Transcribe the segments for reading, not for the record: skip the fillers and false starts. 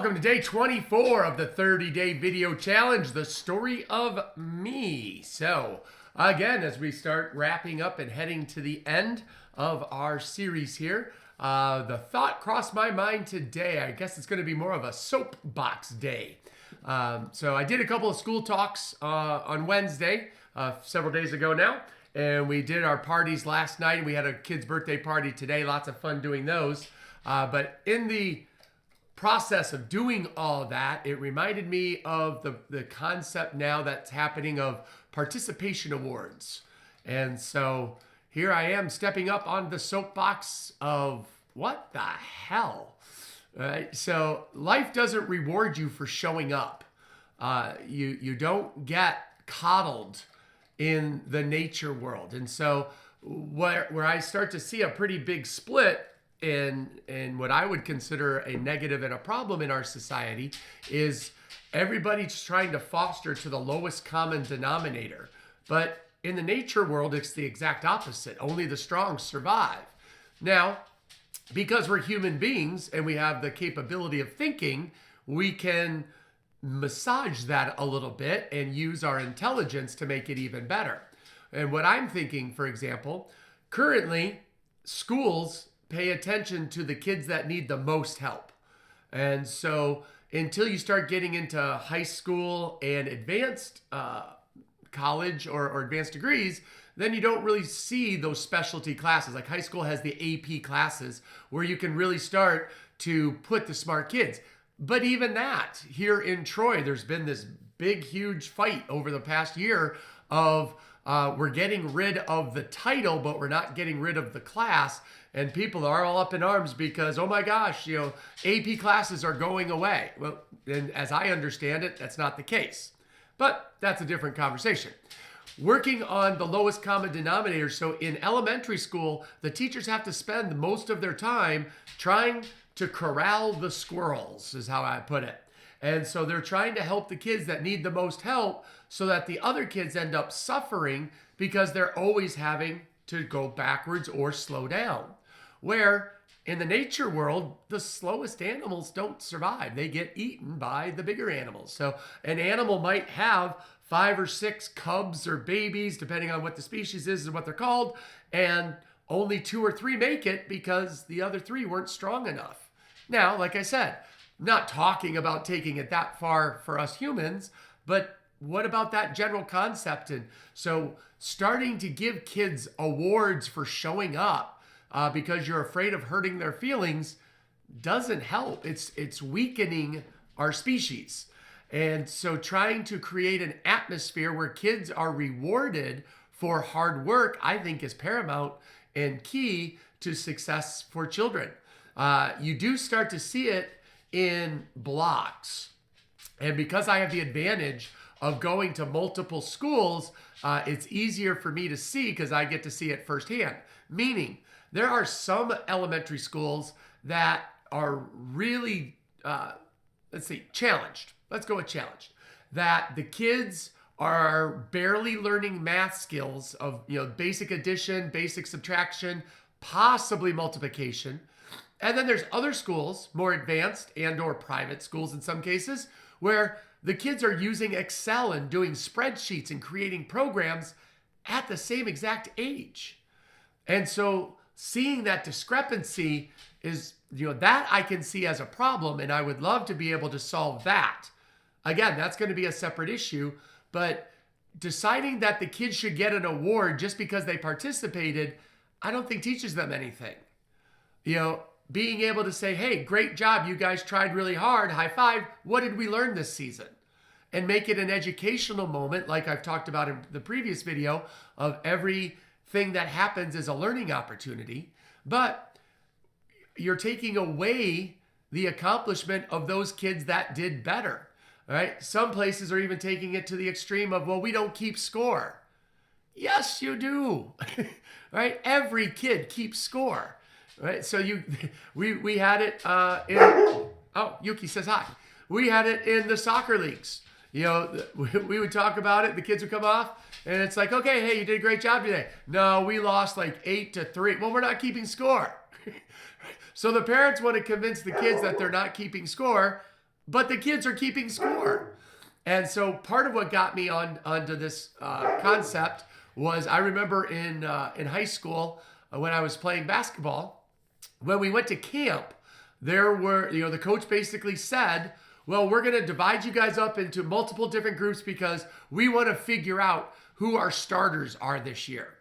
Welcome to day 24 of the 30-day video challenge, the story of me. So, again, as we start wrapping up and heading to the end of our series here, the thought crossed my mind today. I guess it's going to be more of a soapbox day. So I did a couple of school talks on Wednesday, several days ago now, and we did our parties last night, and we had a kid's birthday party today. Lots of fun doing those. But in the process of doing all that, it reminded me of the concept now that's happening of participation awards. And so here I am stepping up on the soapbox of what the hell? Right? So life doesn't reward you for showing up. You don't get coddled in the nature world. And so where I start to see a pretty big split in what I would consider a negative and a problem in our society is everybody's trying to foster to the lowest common denominator. But in the nature world, it's the exact opposite. Only the strong survive. Now, because we're human beings and we have the capability of thinking, we can massage that a little bit and use our intelligence to make it even better. And what I'm thinking, for example, currently schools pay attention to the kids that need the most help. And so until you start getting into high school and advanced college or advanced degrees, then you don't really see those specialty classes. Like high school has the AP classes where you can really start to put the smart kids. But even that, here in Troy, there's been this big, huge fight over the past year of we're getting rid of the title, but we're not getting rid of the class. And people are all up in arms because, oh my gosh, AP classes are going away. Well, and as I understand it, that's not the case. But that's a different conversation. Working on the lowest common denominator. So in elementary school, the teachers have to spend most of their time trying to corral the squirrels, is how I put it. And so they're trying to help the kids that need the most help so that the other kids end up suffering because they're always having to go backwards or slow down. Where in the nature world, the slowest animals don't survive. They get eaten by the bigger animals. So an animal might have 5 or 6 cubs or babies, depending on what the species is and what they're called, and only 2 or 3 make it because the other 3 weren't strong enough. Now, like I said, I'm not talking about taking it that far for us humans, but what about that general concept? And so starting to give kids awards for showing up because you're afraid of hurting their feelings doesn't help. It's weakening our species. And so trying to create an atmosphere where kids are rewarded for hard work, I think is paramount and key to success for children. You do start to see it in blocks. And because I have the advantage of going to multiple schools, it's easier for me to see because I get to see it firsthand. Meaning, there are some elementary schools that are really, challenged. Let's go with challenged. That the kids are barely learning math skills of, basic addition, basic subtraction, possibly multiplication. And then there's other schools, more advanced and or private schools in some cases, where the kids are using Excel and doing spreadsheets and creating programs at the same exact age. And so seeing that discrepancy is, that I can see as a problem, and I would love to be able to solve that. Again, that's going to be a separate issue, but deciding that the kids should get an award just because they participated, I don't think teaches them anything. Being able to say, hey, great job, you guys tried really hard, high five, what did we learn this season? And make it an educational moment, like I've talked about in the previous video, of everything that happens is a learning opportunity, but you're taking away the accomplishment of those kids that did better, right? Some places are even taking it to the extreme of, well, we don't keep score. Yes, you do, right? Every kid keeps score. Right, so we had it Yuki says hi. We had it in the soccer leagues. We would talk about it. The kids would come off, and it's like, okay, hey, you did a great job today. No, we lost like 8-3. Well, we're not keeping score. So the parents want to convince the kids that they're not keeping score, but the kids are keeping score. And so part of what got me onto this concept was I remember in high school when I was playing basketball, when we went to camp, there were, the coach basically said, well, we're going to divide you guys up into multiple different groups because we want to figure out who our starters are this year.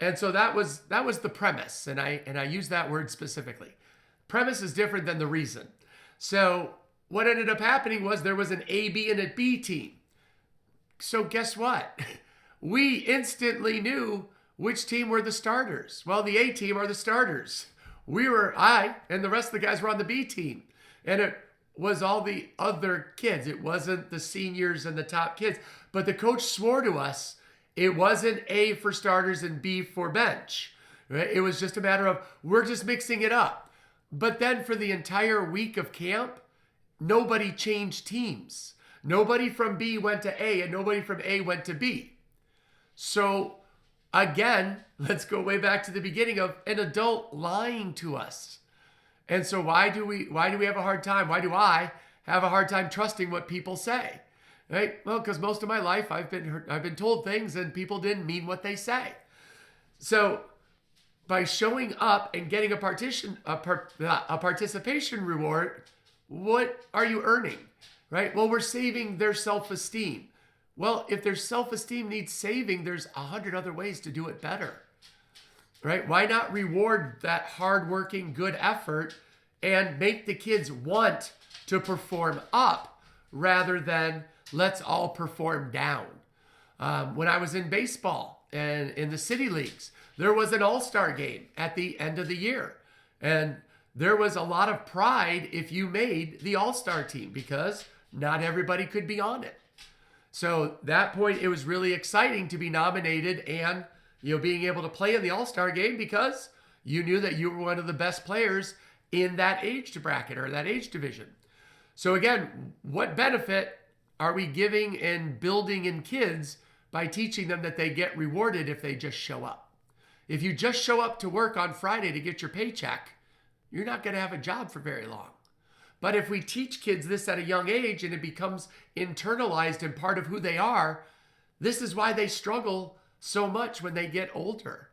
And so that was the premise, and I use that word specifically. Premise is different than the reason. So what ended up happening was there was an A, B, and a B team. So guess what? We instantly knew which team were the starters. Well, the A team are the starters. I and the rest of the guys were on the B team. And it was all the other kids. It wasn't the seniors and the top kids. But the coach swore to us it wasn't A for starters and B for bench. Right? It was just a matter of we're just mixing it up. But then for the entire week of camp, nobody changed teams. Nobody from B went to A and nobody from A went to B. So again, let's go way back to the beginning of an adult lying to us. And so why do we have a hard time? Why do I have a hard time trusting what people say? Right? Well, because most of my life I've been told things and people didn't mean what they say. So by showing up and getting a participation reward, what are you earning? Right? Well, we're saving their self-esteem. Well, if their self-esteem needs saving, there's 100 other ways to do it better. Right? Why not reward that hardworking, good effort and make the kids want to perform up rather than let's all perform down? When I was in baseball and in the city leagues, there was an all-star game at the end of the year. And there was a lot of pride if you made the all-star team because not everybody could be on it. So that point, it was really exciting to be nominated and being able to play in the all-star game because you knew that you were one of the best players in that age bracket or that age division. So again, what benefit are we giving and building in kids by teaching them that they get rewarded if they just show up? If you just show up to work on Friday to get your paycheck, you're not going to have a job for very long. But if we teach kids this at a young age and it becomes internalized and part of who they are, this is why they struggle so much when they get older.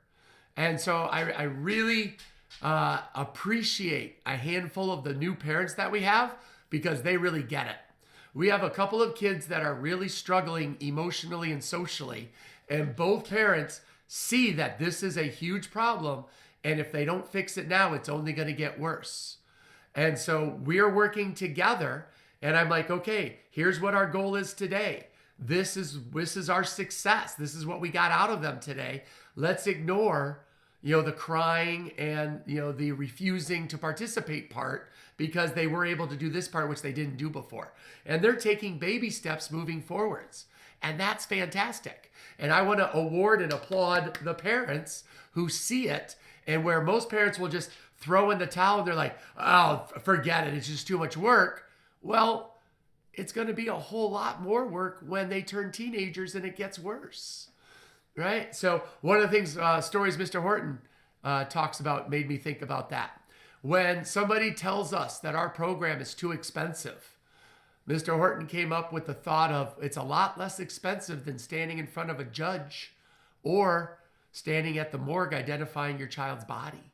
And so I really appreciate a handful of the new parents that we have because they really get it. We have a couple of kids that are really struggling emotionally and socially, and both parents see that this is a huge problem, and if they don't fix it now, it's only going to get worse. And so we're working together, and I'm like, okay, here's what our goal is today. This is our success. This is what we got out of them today. Let's ignore, the crying and, the refusing to participate part because they were able to do this part, which they didn't do before. And they're taking baby steps moving forwards. And that's fantastic. And I want to award and applaud the parents who see it, and where most parents will just throw in the towel and they're like, oh, forget it. It's just too much work. Well, it's going to be a whole lot more work when they turn teenagers and it gets worse. Right? So one of the things, stories Mr. Horton talks about made me think about that. When somebody tells us that our program is too expensive, Mr. Horton came up with the thought of it's a lot less expensive than standing in front of a judge or standing at the morgue identifying your child's body.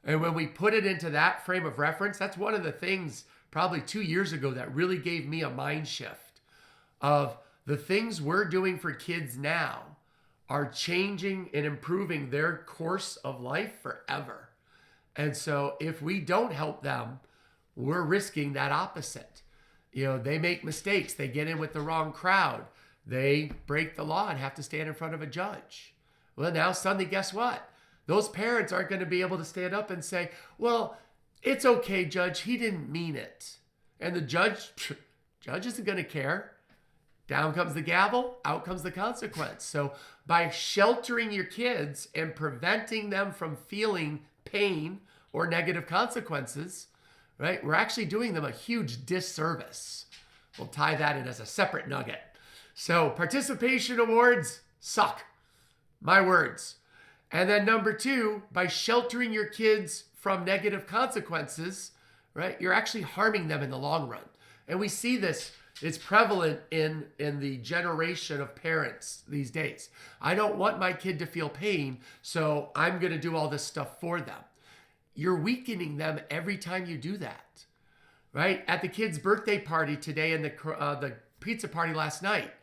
And when we put it into that frame of reference, that's one of the things probably 2 years ago that really gave me a mind shift of the things we're doing for kids now are changing and improving their course of life forever. And so if we don't help them, we're risking that opposite. They make mistakes. They get in with the wrong crowd. They break the law and have to stand in front of a judge. Well, now suddenly, guess what? Those parents aren't going to be able to stand up and say, well, it's okay, Judge. He didn't mean it. And the judge isn't going to care. Down comes the gavel, out comes the consequence. So by sheltering your kids and preventing them from feeling pain or negative consequences, right, we're actually doing them a huge disservice. We'll tie that in as a separate nugget. So participation awards suck. My words. And then number 2, by sheltering your kids from negative consequences, right, you're actually harming them in the long run. And we see this, it's prevalent in the generation of parents these days. I don't want my kid to feel pain, so I'm going to do all this stuff for them. You're weakening them every time you do that, right? At the kid's birthday party today and the pizza party last night,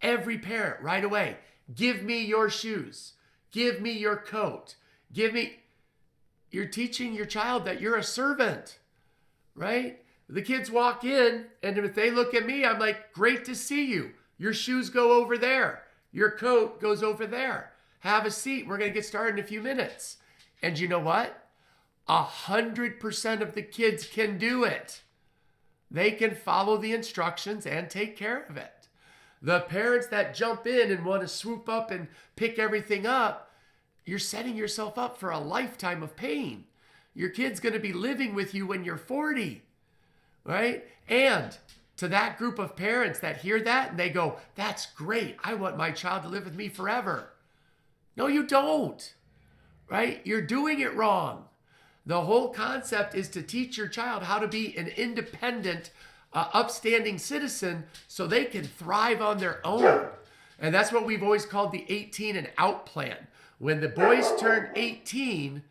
every parent right away, give me your shoes, give me your coat, you're teaching your child that you're a servant, right? The kids walk in, and if they look at me, I'm like, great to see you. Your shoes go over there. Your coat goes over there. Have a seat. We're going to get started in a few minutes. And you know what? 100% of the kids can do it. They can follow the instructions and take care of it. The parents that jump in and want to swoop up and pick everything up, you're setting yourself up for a lifetime of pain. Your kid's going to be living with you when you're 40. Right? And to that group of parents that hear that and they go, that's great. I want my child to live with me forever. No, you don't. Right? You're doing it wrong. The whole concept is to teach your child how to be an independent, upstanding citizen so they can thrive on their own. And that's what we've always called the 18 and out plan. When the boys turn 18,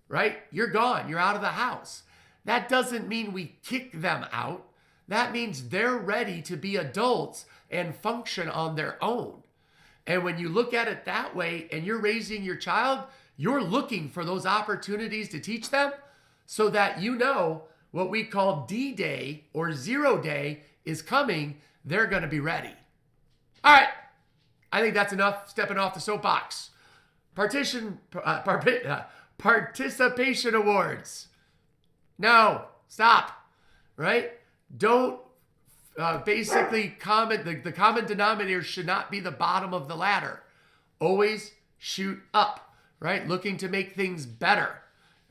right, you're gone. You're out of the house. That doesn't mean we kick them out. That means they're ready to be adults and function on their own. And when you look at it that way and you're raising your child, you're looking for those opportunities to teach them so that you know what we call D-Day or 0 day is coming. They're going to be ready. All right. I think that's enough stepping off the soapbox. Participation awards. No, stop, right? Don't basically comment. The common denominator should not be the bottom of the ladder. Always shoot up, right? Looking to make things better,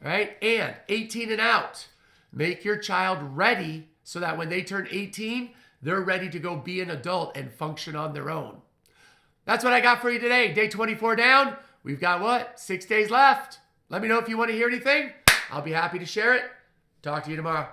right? And 18 and out. Make your child ready so that when they turn 18, they're ready to go be an adult and function on their own. That's what I got for you today. Day 24 down. We've got what? 6 days left. Let me know if you want to hear anything. I'll be happy to share it. Talk to you tomorrow.